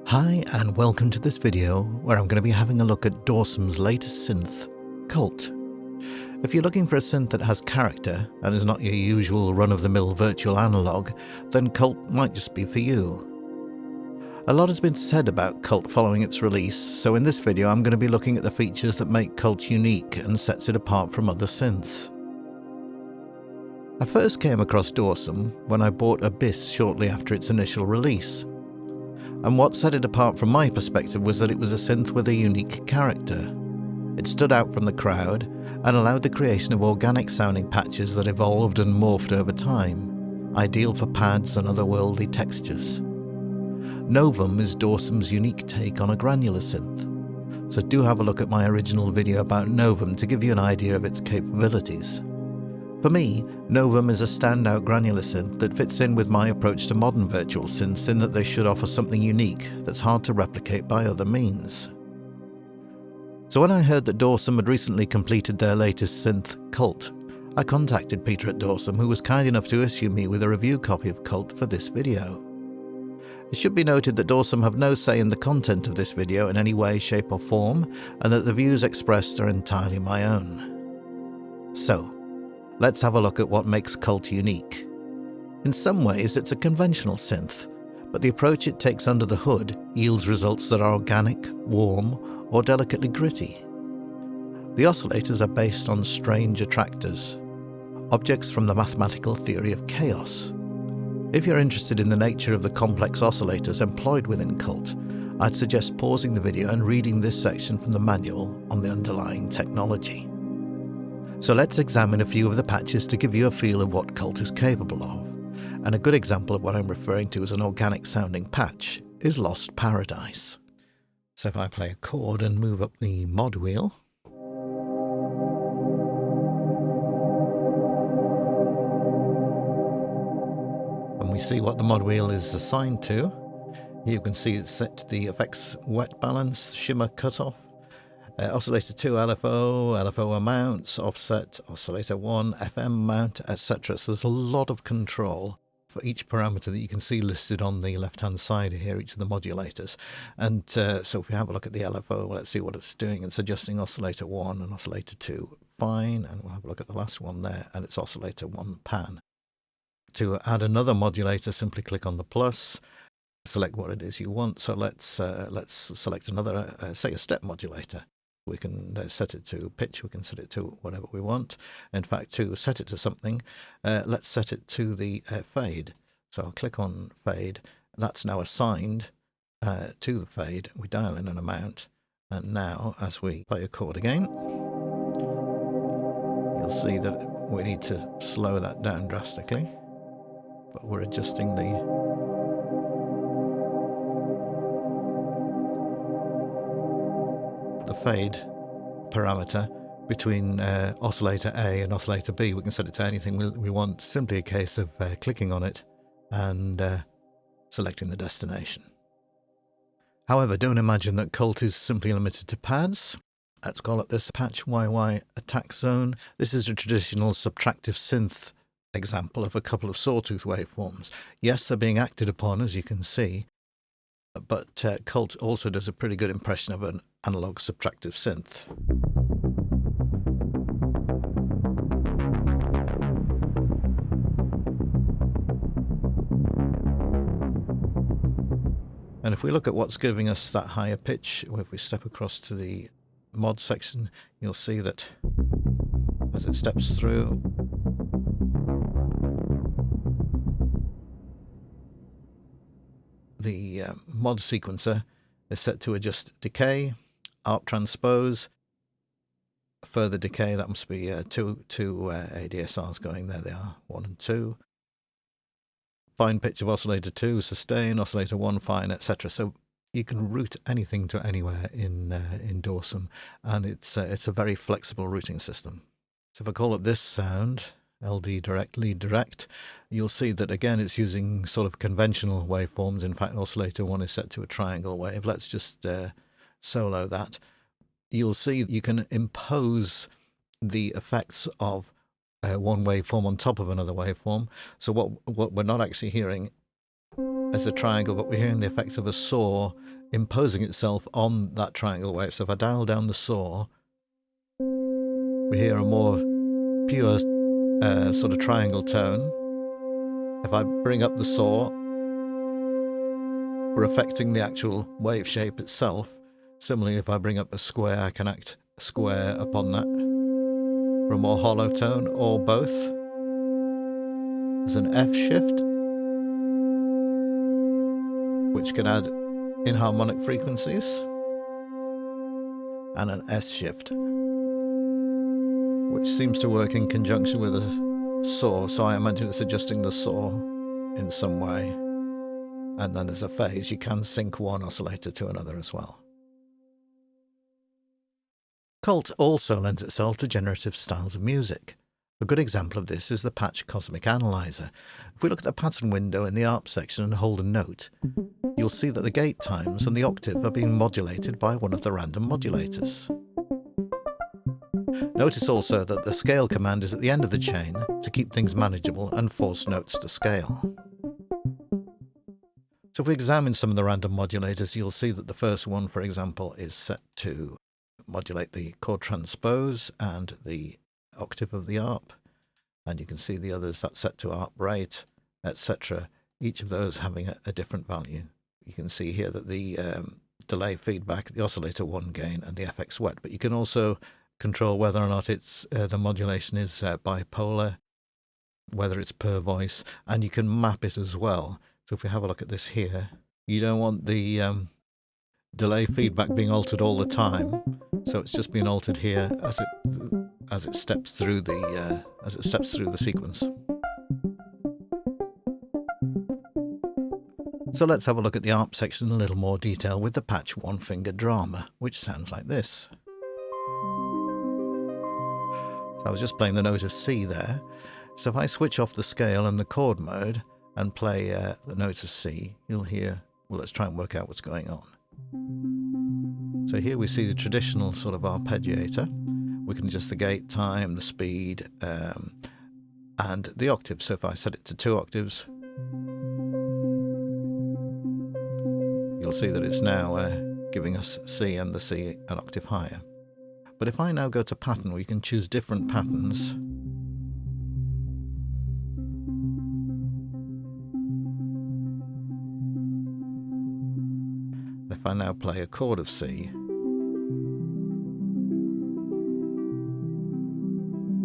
Hi and welcome to this video where I'm going to be having a look at Dawesome's latest synth, Kult. If you're looking for a synth that has character and is not your usual run-of-the-mill virtual analog, then Kult might just be for you. A lot has been said about Kult following its release, so in this video I'm going to be looking at the features that make Kult unique and sets it apart from other synths. I first came across Dawesome when I bought Abyss shortly after its initial release. And what set it apart from my perspective was that it was a synth with a unique character. It stood out from the crowd and allowed the creation of organic sounding patches that evolved and morphed over time, ideal for pads and otherworldly textures. Novum is Dawesome's unique take on a granular synth, so do have a look at my original video about Novum to give you an idea of its capabilities. For me, Novum is a standout granular synth that fits in with my approach to modern virtual synths in that they should offer something unique that's hard to replicate by other means. So when I heard that Dawesome had recently completed their latest synth, Kult, I contacted Peter at Dawesome, who was kind enough to issue me with a review copy of Kult for this video. It should be noted that Dawesome have no say in the content of this video in any way, shape or form, and that the views expressed are entirely my own. So, let's have a look at what makes Kult unique. In some ways, it's a conventional synth, but the approach it takes under the hood yields results that are organic, warm, or delicately gritty. The oscillators are based on strange attractors, objects from the mathematical theory of chaos. If you're interested in the nature of the complex oscillators employed within Kult, I'd suggest pausing the video and reading this section from the manual on the underlying technology. So let's examine a few of the patches to give you a feel of what Kult is capable of. And a good example of what I'm referring to as an organic sounding patch is Lost Paradise. So if I play a chord and move up the mod wheel, and we see what the mod wheel is assigned to. Here you can see it's set to the FX wet balance, shimmer cutoff, oscillator 2 LFO, LFO amounts, offset, oscillator 1 FM mount, etc. So there's a lot of control for each parameter that you can see listed on the left hand side here, each of the modulators. And so if we have a look at the LFO, let's see what it's doing. It's adjusting oscillator 1 and oscillator 2 fine, and we'll have a look at the last one there, and it's oscillator 1 pan. To add another modulator, simply click on the plus, select what it is you want. So let's select another, say a step modulator. We can set it to pitch, we can set it to whatever we want. In fact, to set it to something, let's set it to the fade. So I'll click on fade. That's now assigned to the fade. We dial in an amount. And now, as we play a chord again, you'll see that we need to slow that down drastically. But we're adjusting the fade parameter between oscillator A and oscillator B. We can set it to anything we want. Simply a case of clicking on it and selecting the destination. However, don't imagine that Kult is simply limited to pads. Let's call it this patch YY attack zone. This is a traditional subtractive synth example of a couple of sawtooth waveforms. Yes, they're being acted upon, as you can see, but Kult also does a pretty good impression of an analog subtractive synth. And if we look at what's giving us that higher pitch, if we step across to the mod section, you'll see that as it steps through, the mod sequencer is set to adjust decay, Arp transpose, further decay. That must be two ADSRs going there. They are 1 and 2. Fine pitch of oscillator 2, sustain, oscillator 1 fine, etc. So you can route anything to anywhere in Dawesome, and it's a very flexible routing system. So if I call it this sound, LD direct, lead direct, you'll see that again it's using sort of conventional waveforms. In fact, oscillator 1 is set to a triangle wave. Let's just solo that. You'll see you can impose the effects of one waveform on top of another waveform. So what we're not actually hearing as a triangle, but we're hearing the effects of a saw imposing itself on that triangle wave. So if I dial down the saw, we hear a more pure sort of triangle tone. If I bring up the saw, we're affecting the actual wave shape itself. Similarly, if I bring up a square, I can act a square upon that for a more hollow tone, or both. There's an F shift, which can add inharmonic frequencies, and an S shift, which seems to work in conjunction with a saw, so I imagine it's adjusting the saw in some way. And then there's a phase. You can sync one oscillator to another as well. Kult also lends itself to generative styles of music. A good example of this is the Patch Cosmic Analyzer. If we look at the pattern window in the Arp section and hold a note, you'll see that the gate times and the octave are being modulated by one of the random modulators. Notice also that the scale command is at the end of the chain to keep things manageable and force notes to scale. So if we examine some of the random modulators, you'll see that the first one, for example, is set to modulate the chord transpose and the octave of the arp. And you can see the others that's set to arp rate, etc. Each of those having a different value. You can see here that the delay feedback, the oscillator 1 gain, and the FX wet. But you can also control whether or not it's the modulation is bipolar, whether it's per voice, and you can map it as well. So if we have a look at this here, you don't want the delay feedback being altered all the time, so it's just being altered here as it steps through the sequence. So let's have a look at the Arp section in a little more detail with the Patch One Finger Drama, which sounds like this. So I was just playing the note of C there. So if I switch off the scale and the chord mode and play the note of C, you'll hear, well, let's try and work out what's going on. So here we see the traditional sort of arpeggiator. We can adjust the gate time, the speed, and the octave. So if I set it to 2 octaves, you'll see that it's now giving us C and the C an octave higher. But if I now go to pattern, we can choose different patterns. If I now play a chord of C,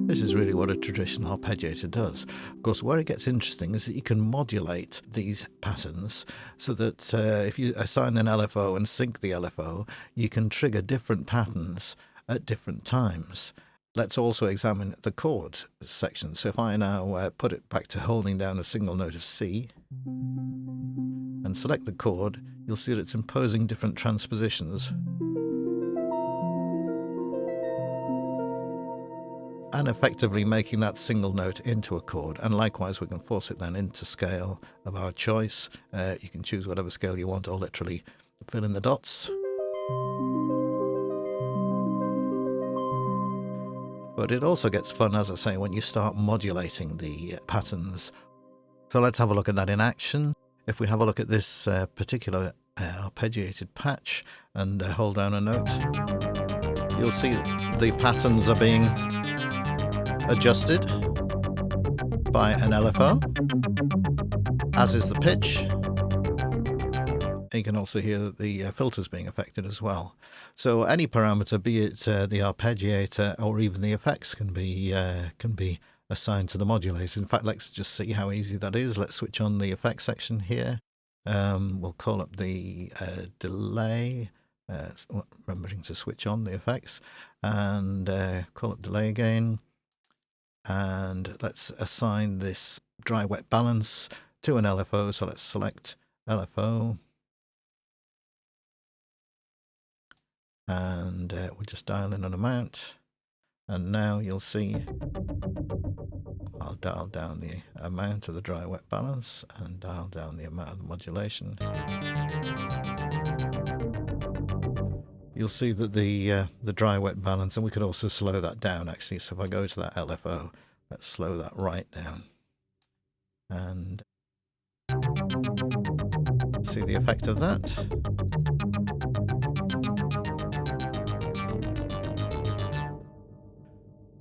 this is really what a traditional arpeggiator does. Of course, where it gets interesting is that you can modulate these patterns so that if you assign an LFO and sync the LFO, you can trigger different patterns at different times. Let's also examine the chord section. So if I now put it back to holding down a single note of C and select the chord, you'll see that it's imposing different transpositions and effectively making that single note into a chord. And likewise, we can force it then into scale of our choice. You can choose whatever scale you want, or literally fill in the dots. But it also gets fun, as I say, when you start modulating the patterns. So let's have a look at that in action. If we have a look at this particular arpeggiated patch and hold down a note, you'll see that the patterns are being adjusted by an LFO, as is the pitch. And you can also hear that the filter's being affected as well. So any parameter, be it the arpeggiator or even the effects, can be assigned to the modulators. In fact, let's just see how easy that is. Let's switch on the effects section here. We'll call up the delay, remembering to switch on the effects, and call up delay again. And let's assign this dry wet balance to an LFO. So let's select LFO. And we'll just dial in an amount. And now you'll see I'll dial down the amount of the dry wet balance and dial down the amount of the modulation. You'll see that the dry wet balance, and we could also slow that down actually. So if I go to that LFO, let's slow that right down. And see the effect of that.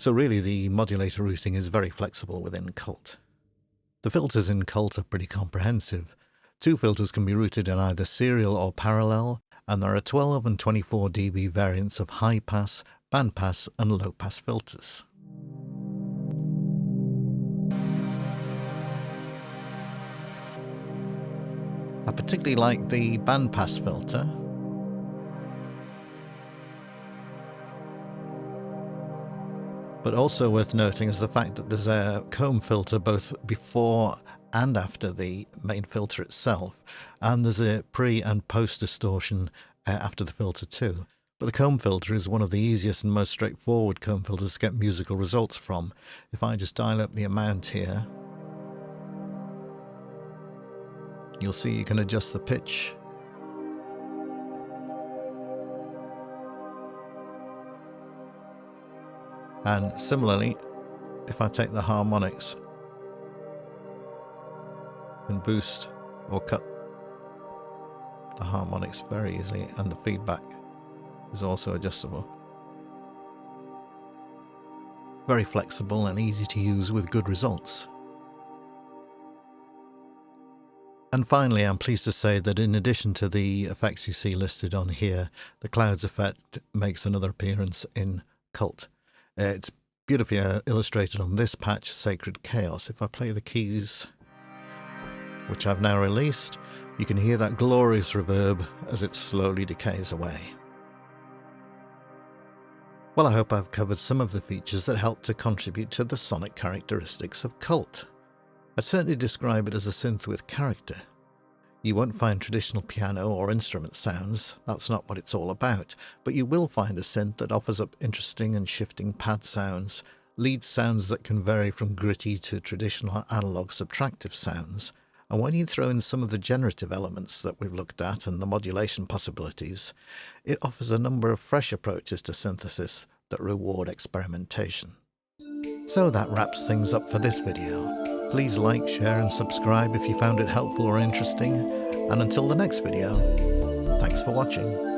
So really the modulator routing is very flexible within Kult. The filters in Kult are pretty comprehensive. 2 filters can be routed in either serial or parallel, and there are 12 and 24 dB variants of high pass, band pass and low pass filters. I particularly like the bandpass filter. But also worth noting is the fact that there's a comb filter both before and after the main filter itself, and there's a pre and post distortion after the filter too. But the comb filter is one of the easiest and most straightforward comb filters to get musical results from. If I just dial up the amount here, you'll see you can adjust the pitch. And similarly, if I take the harmonics and boost or cut the harmonics very easily, and the feedback is also adjustable. Very flexible and easy to use with good results. And finally, I'm pleased to say that in addition to the effects you see listed on here, the clouds effect makes another appearance in Kult. It's beautifully illustrated on this patch, Sacred Chaos. If I play the keys, which I've now released, you can hear that glorious reverb as it slowly decays away. Well, I hope I've covered some of the features that help to contribute to the sonic characteristics of Kult. I'd certainly describe it as a synth with character. You won't find traditional piano or instrument sounds, that's not what it's all about, but you will find a synth that offers up interesting and shifting pad sounds, lead sounds that can vary from gritty to traditional analog subtractive sounds, and when you throw in some of the generative elements that we've looked at and the modulation possibilities, it offers a number of fresh approaches to synthesis that reward experimentation. So that wraps things up for this video. Please like, share and subscribe if you found it helpful or interesting, and until the next video, thanks for watching.